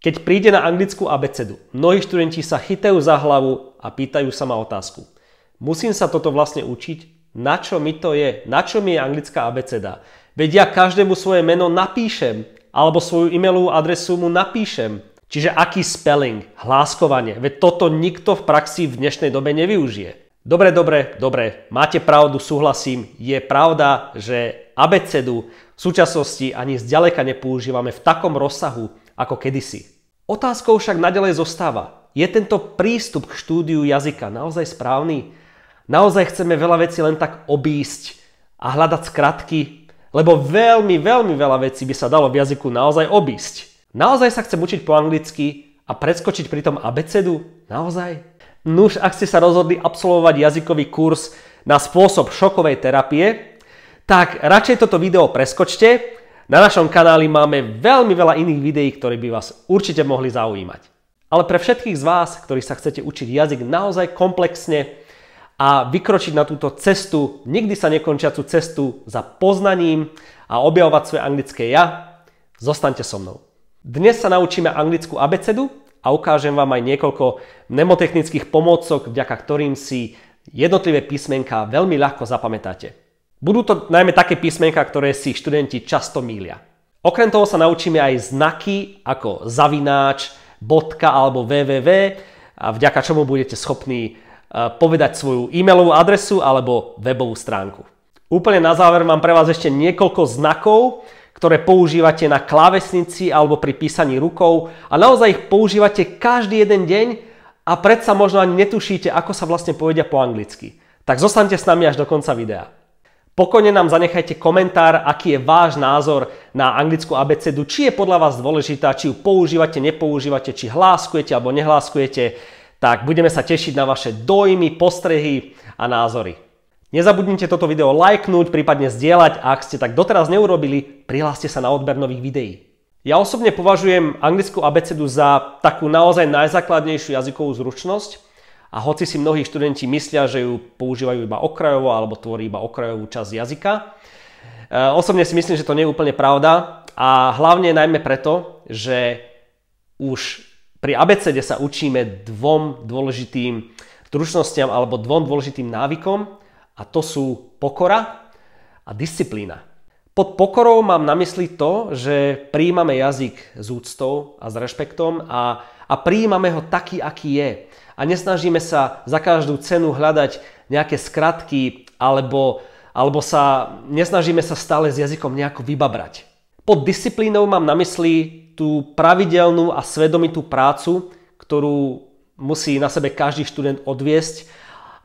Keď príde na anglickú abecedu, mnohí študenti sa chytajú za hlavu a pýtajú sa ma otázku. Musím sa toto vlastne učiť? Na čo mi to je? Na čo mi je anglická abeceda? Veď ja každému svoje meno napíšem, alebo svoju e-mailovú adresu mu napíšem. Čiže aký spelling, hláskovanie? Veď toto nikto v praxi v dnešnej dobe nevyužije. Dobre, máte pravdu, súhlasím. Je pravda, že abecedu v súčasnosti ani zďaleka nepoužívame v takom rozsahu ako kedysi. Otázkou však naďalej zostáva. Je tento prístup k štúdiu jazyka naozaj správny? Naozaj chceme veľa vecí len tak obísť a hľadať skratky? Lebo veľmi veľa vecí by sa dalo v jazyku naozaj obísť. Naozaj sa chcem učiť po anglicky a preskočiť pritom abecedu? Naozaj? Nuž, ak ste sa rozhodli absolvovať jazykový kurz na spôsob šokovej terapie, tak radšej toto video preskočte. Na našom kanáli máme veľmi veľa iných videí, ktoré by vás určite mohli zaujímať. Ale pre všetkých z vás, ktorí sa chcete učiť jazyk naozaj komplexne a vykročiť na túto cestu, nikdy sa nekončiacu cestu za poznaním a objavovať svoje anglické ja, zostaňte so mnou. Dnes sa naučíme anglickú abecedu a ukážem vám aj niekoľko mnemotechnických pomôcok, vďaka ktorým si jednotlivé písmenká veľmi ľahko zapamätáte. Budú to najmä také písmenká, ktoré si študenti často mýlia. Okrem toho sa naučíme aj znaky ako zavináč, bodka alebo www, a vďaka čomu budete schopní povedať svoju e-mailovú adresu alebo webovú stránku. Úplne na záver mám pre vás ešte niekoľko znakov, ktoré používate na klávesnici alebo pri písaní rukou a naozaj ich používate každý jeden deň a predsa možno ani netušíte, ako sa vlastne povedia po anglicky. Tak zostaňte s nami až do konca videa. Pokojne nám zanechajte komentár, aký je váš názor na anglickú abecedu, či je podľa vás dôležitá, či ju používate, nepoužívate, či hláskujete alebo nehláskujete, tak budeme sa tešiť na vaše dojmy, postrehy a názory. Nezabudnite toto video lajknúť, prípadne zdieľať a ak ste tak doteraz neurobili, prihláste sa na odber nových videí. Ja osobne považujem anglickú abecedu za takú naozaj najzákladnejšiu jazykovú zručnosť, a hoci si mnohí študenti myslia, že ju používajú iba okrajovo alebo tvorí iba okrajovú časť jazyka, osobne si myslím, že to nie je úplne pravda a hlavne najmä preto, že už pri abecede sa učíme dvom dôležitým zručnostiam alebo dvom dôležitým návykom a to sú pokora a disciplína. Pod pokorou mám na mysli to, že prijímame jazyk s úctou a s rešpektom a prijímame ho taký, aký je. A nesnažíme sa za každú cenu hľadať nejaké skratky alebo nesnažíme sa stále s jazykom nejako vybabrať. Pod disciplínou mám na mysli tú pravidelnú a svedomitú prácu, ktorú musí na sebe každý študent odviesť.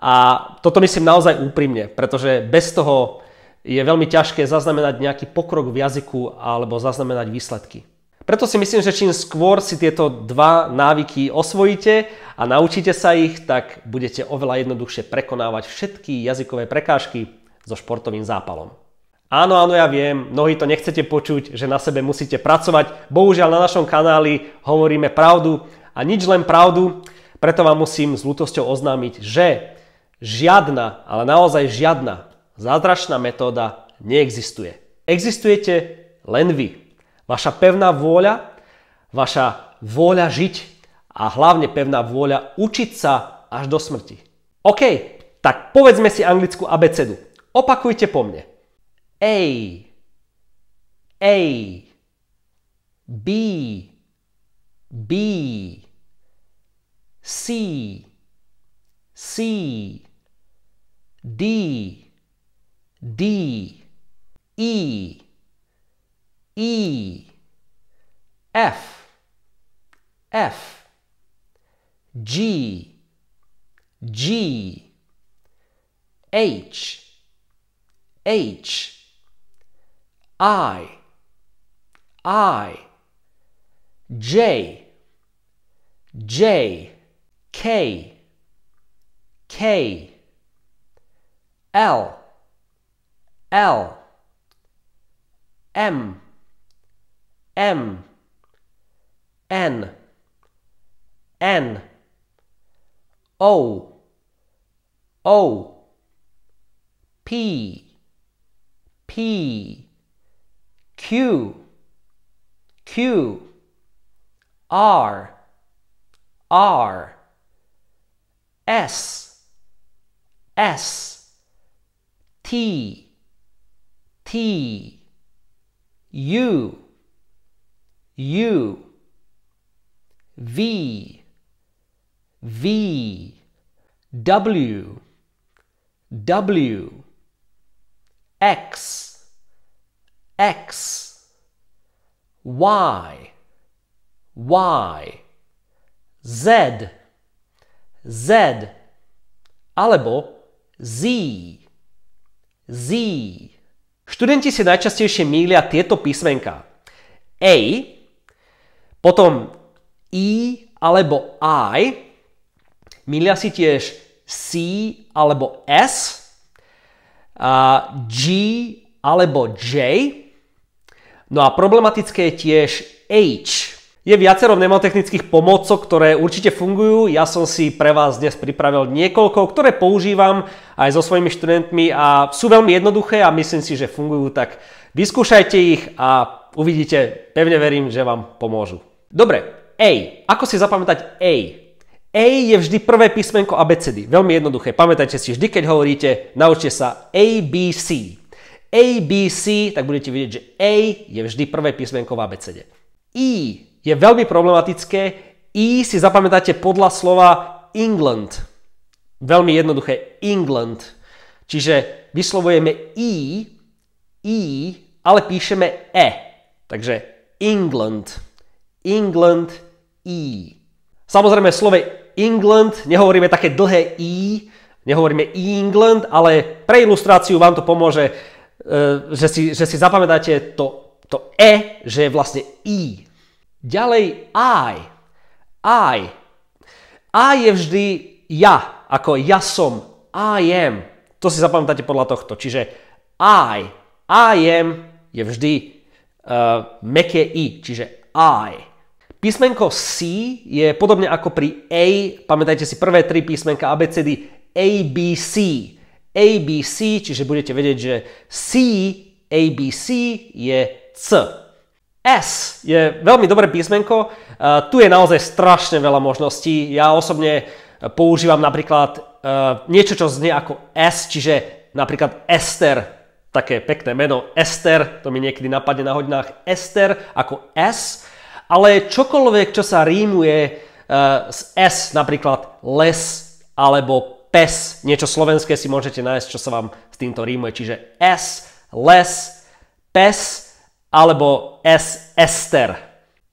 A toto myslím naozaj úprimne, pretože bez toho je veľmi ťažké zaznamenať nejaký pokrok v jazyku alebo zaznamenať výsledky. Preto si myslím, že čím skôr si tieto dva návyky osvojíte a naučíte sa ich, tak budete oveľa jednoduchšie prekonávať všetky jazykové prekážky so športovým zápalom. Áno, ja viem, mnohí to nechcete počuť, že na sebe musíte pracovať. Bohužiaľ na našom kanáli hovoríme pravdu a nič len pravdu, preto vám musím s ľútosťou oznámiť, že žiadna, ale naozaj žiadna zázračná metóda neexistuje. Existujete len vy. Vaša pevná vôľa, vaša vôľa žiť a hlavne pevná vôľa učiť sa až do smrti. OK, tak povedzme si anglickú abecedu. Opakujte po mne. A, B, B, C, C, D, D, E, E, F, F, G, G, H, H, I, J, J, K, K, L, L, M, M, N, N, O, O, P, P, Q, Q, R, R, S, S, T, T, U, U, V, V, W, W, X, X, Y, Y, Z, Z, alebo Z, Z. Študenti si najčastejšie mýlia tieto písmenká. A, potom I alebo I, mýlia si tiež C alebo S, G alebo J, no a problematické je tiež H. Je viacero mnemotechnických pomôcok, ktoré určite fungujú. Ja som si pre vás dnes pripravil niekoľko, ktoré používam aj so svojimi študentmi a sú veľmi jednoduché a myslím si, že fungujú, tak vyskúšajte ich a uvidíte, pevne verím, že vám pomôžu. Dobre, A. Ako si zapamätať A? A je vždy prvé písmenko abecedy. Veľmi jednoduché. Pamätajte si, vždy keď hovoríte, naučte sa ABC. ABC, tak budete vidieť, že A je vždy prvé písmenko v abecede. I je veľmi problematické. I si zapamätáte podľa slova England. Veľmi jednoduché. England. Čiže vyslovujeme I, ale píšeme E. Takže England. England, I. Samozrejme, v slove England nehovoríme také dlhé I, nehovoríme England, ale pre ilustráciu vám to pomôže, že si zapamätáte to E, že je vlastne I. Ďalej I. I je vždy ja, ako ja som, I am. To si zapamätáte podľa tohto. Čiže I am je vždy mäkké I, čiže I. Písmenko C je podobne ako pri A, pamätajte si prvé tri písmenka abecedy ABC. ABC, čiže budete vedieť, že C, ABC je C. S je veľmi dobré písmenko, tu je naozaj strašne veľa možností. Ja osobne používam napríklad niečo, čo znie ako S, čiže napríklad Ester, také pekné meno Ester, to mi niekedy napadne na hodinách Ester ako S, ale čokoľvek, čo sa rímuje z S, napríklad les alebo pes, niečo slovenské si môžete nájsť, čo sa vám s týmto rímuje, čiže S, les, pes, alebo S, Ester.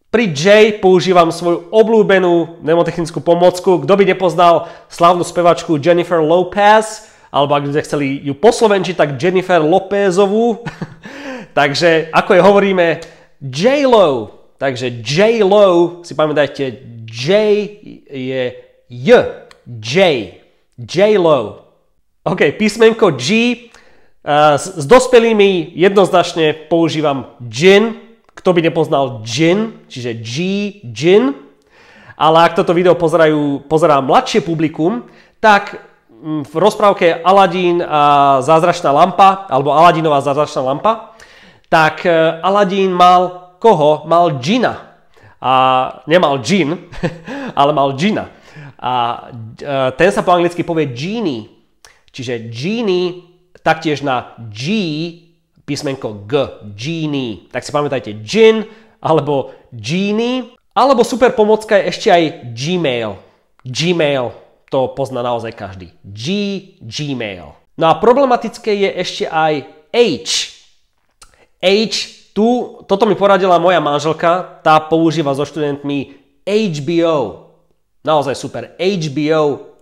Pri J používam svoju obľúbenú mnemotechnickú pomôcku. Kto by nepoznal slávnu spevačku Jennifer Lopez, alebo ak by ste chceli ju poslovenčiť, tak Jennifer Lopezovú. Takže ako je hovoríme J-Lo. Takže J-Lo, si pamätajte, J je J. J. J-Lo. OK, písmenko G. S dospelými jednoznačne používam gin. Kto by nepoznal gin, čiže G, gin. Ale ak toto video pozerá mladšie publikum, tak v rozprávke Aladín a zázračná lampa, alebo Aladínová zázračná lampa, tak Aladín mal koho? Mal džina. A nemal džin, ale mal džina. A ten sa po anglicky povie genie. Čiže genie taktiež na G písmenko G, genie. Tak si pamätajte gin alebo genie. Alebo super pomocka je ešte aj Gmail. Gmail, to pozná naozaj každý. Gmail. No a problematické je ešte aj H. H, toto mi poradila moja manželka, tá používa so študentmi HBO. Naozaj super. HBO,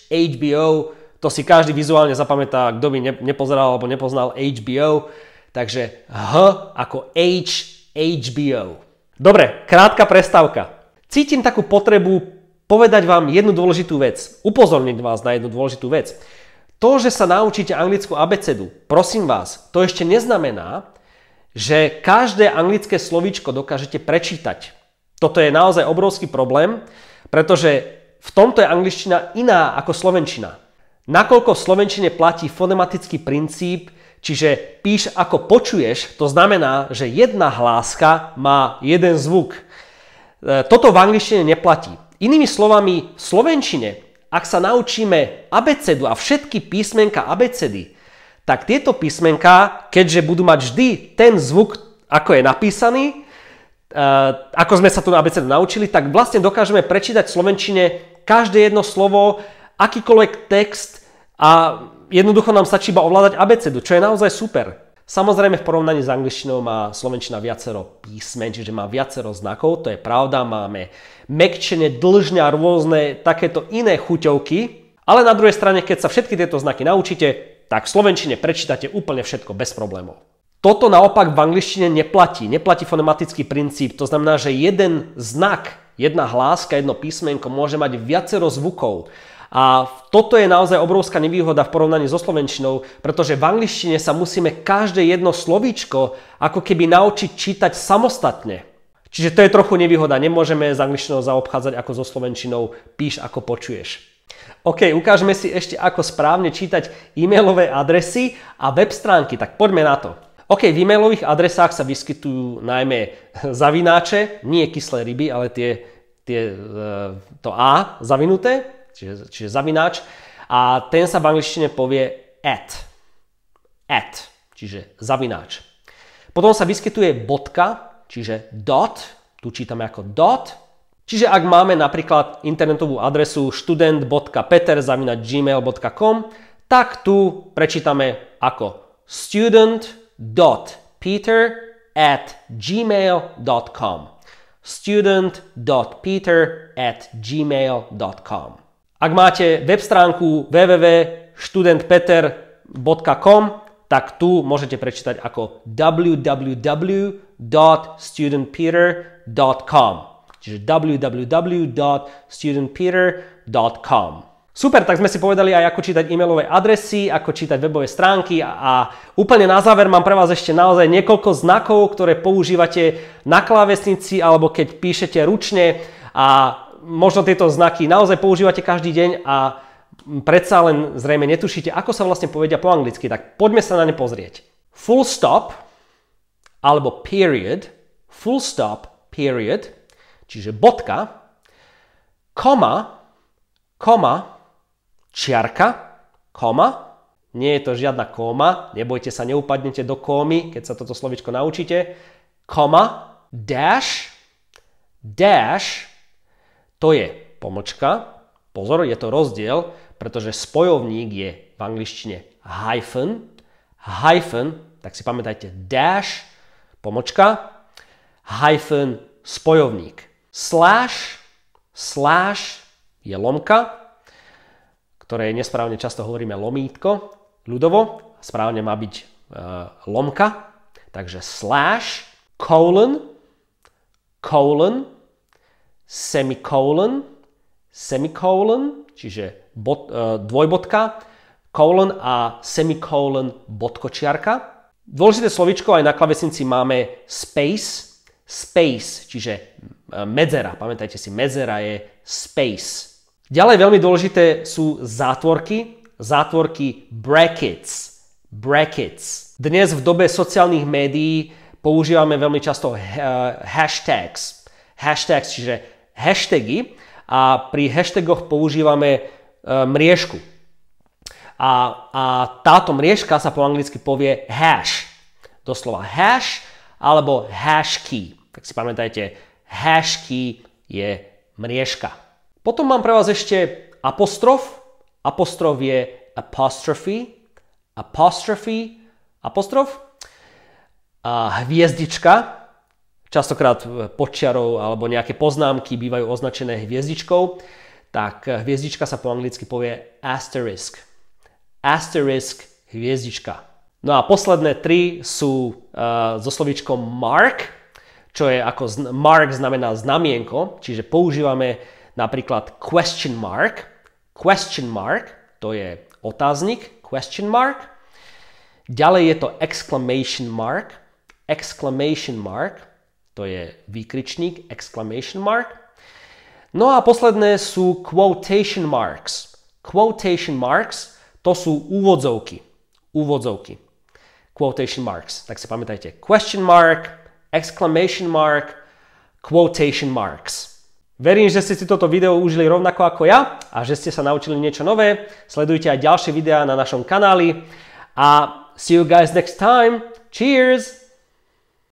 HBO, to si každý vizuálne zapamätá, kto by nepozeral alebo nepoznal HBO. Takže H ako H, HBO. Dobre, krátka prestávka. Cítim takú potrebu povedať vám jednu dôležitú vec. Upozorniť vás na jednu dôležitú vec. To, že sa naučíte anglickú abecedu, prosím vás, to ešte neznamená, že každé anglické slovíčko dokážete prečítať. Toto je naozaj obrovský problém, pretože v tomto je angličtina iná ako slovenčina. Nakoľko v slovenčine platí fonematický princíp, čiže píš ako počuješ, to znamená, že jedna hláska má jeden zvuk. Toto v angličtine neplatí. Inými slovami, v slovenčine, ak sa naučíme abecedu a všetky písmenka abecedy, tak tieto písmenka, keďže budú mať vždy ten zvuk, ako je napísaný, ako sme sa tu na abecedu naučili, tak vlastne dokážeme prečítať v slovenčine každé jedno slovo, akýkoľvek text a jednoducho nám stačí iba ovládať abecedu, čo je naozaj super. Samozrejme v porovnaní s angličtinou má slovenčina viacero písmen, čiže má viacero znakov, to je pravda, máme mäkčenie, dĺžne a rôzne takéto iné chuťovky, ale na druhej strane, keď sa všetky tieto znaky naučíte, tak v slovenčine prečítate úplne všetko bez problémov. Toto naopak v angličtine neplatí. Neplatí fonematický princíp. To znamená, že jeden znak, jedna hláska, jedno písmenko môže mať viacero zvukov. A toto je naozaj obrovská nevýhoda v porovnaní so slovenčinou, pretože v angličtine sa musíme každé jedno slovíčko ako keby naučiť čítať samostatne. Čiže to je trochu nevýhoda. Nemôžeme s angličtinou zaobchádzať ako so slovenčinou píš ako počuješ. OK, ukážeme si ešte ako správne čítať e-mailové adresy a web stránky, tak poďme na to. OK, v e-mailových adresách sa vyskytujú najmä zavináče, nie kyslé ryby, ale to A zavinuté, čiže zavináč. A ten sa v angličtine povie at, čiže zavináč. Potom sa vyskytuje bodka, čiže dot, tu čítame ako dot. Čiže ak máme napríklad internetovú adresu student.peter@gmail.com, tak tu prečítame ako student.peter@gmail.com. student.peter@gmail.com. Ak máte web stránku www.studentpeter.com, tak tu môžete prečítať ako www.studentpeter.com. Čiže www.studentpeter.com. Super, tak sme si povedali aj ako čítať e-mailové adresy, ako čítať webové stránky a úplne na záver mám pre vás ešte naozaj niekoľko znakov, ktoré používate na klávesnici alebo keď píšete ručne a možno tieto znaky naozaj používate každý deň a predsa len zrejme netušíte, ako sa vlastne povedia po anglicky, tak poďme sa na ne pozrieť. Full stop alebo period, full stop, period, čiže bodka, koma, čiarka, koma, nie je to žiadna kóma, nebojte sa, neupadnete do kómy, keď sa toto slovičko naučíte, koma, dash, to je pomočka, pozor, je to rozdiel, pretože spojovník je v angličtine hyphen, tak si pamätajte dash, pomočka, hyphen, spojovník. Slash je lomka, ktoré nesprávne často hovoríme lomítko, ľudovo, správne má byť lomka, takže slash, colon, semicolon, čiže dvojbodka, colon a semicolon bodkočiarka. Dôležité slovíčko aj na klávesnici máme space, čiže medzera. Pamätajte si, medzera je space. Ďalej veľmi dôležité sú zátvorky brackets. Dnes v dobe sociálnych médií používame veľmi často hashtags, čiže hashtagy a pri hashtagoch používame mriežku. A táto mriežka sa po anglicky povie hash. Doslova hash alebo hash key. Tak si pamätajte, hash key je mriežka. Potom mám pre vás ešte apostrof. Apostrof je apostrophe. A hviezdička. Častokrát podčiarov alebo nejaké poznámky bývajú označené hviezdičkou. Tak hviezdička sa po anglicky povie asterisk. Hviezdička. No a posledné tri sú so slovíčkom mark, čo je ako mark znamená znamienko, čiže používame napríklad question mark, to je otáznik, question mark. Ďalej je to exclamation mark, to je výkričník, exclamation mark. No a posledné sú quotation marks. To sú úvodzovky. Quotation marks. Tak si pamätajte. Question mark, exclamation mark, quotation marks. Verím, že ste si toto video užili rovnako ako ja a že ste sa naučili niečo nové. Sledujte aj ďalšie videá na našom kanáli a see you guys next time. Cheers!